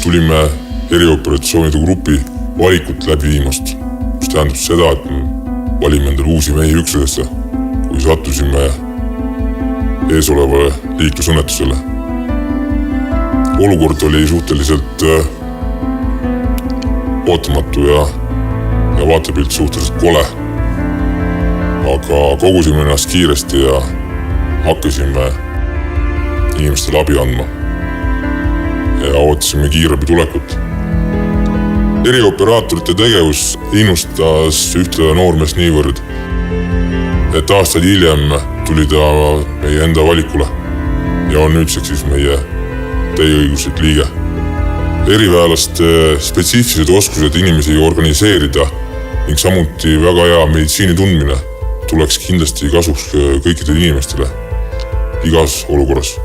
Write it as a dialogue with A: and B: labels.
A: tulime erioperatsioonide grupi valikut läbi viimast, mis tähendab seda, et me valime endale uusi mehi üksusesse, kui sattusime eesolevale liiklusõnnetusele. Olukord oli suhteliselt ootamatu ja vaatepilt suhteliselt kole. Aga kogusime ennast kiiresti ja hakkasime inimestele abi andma ja ootasime kiirabi tulekut. Erioperaatorite tegevus innustas ühte noormeest niivõrd, et aastaid hiljem tuli ta meie enda valikule ja on nüüdseks siis meie täieõiguslik liige. Eriväelaste spetsiifilised oskused inimesi organiseerida ning samuti väga hea meditsiini tundmine tuleks kindlasti kasuks kõikidele inimestele igas olukorras.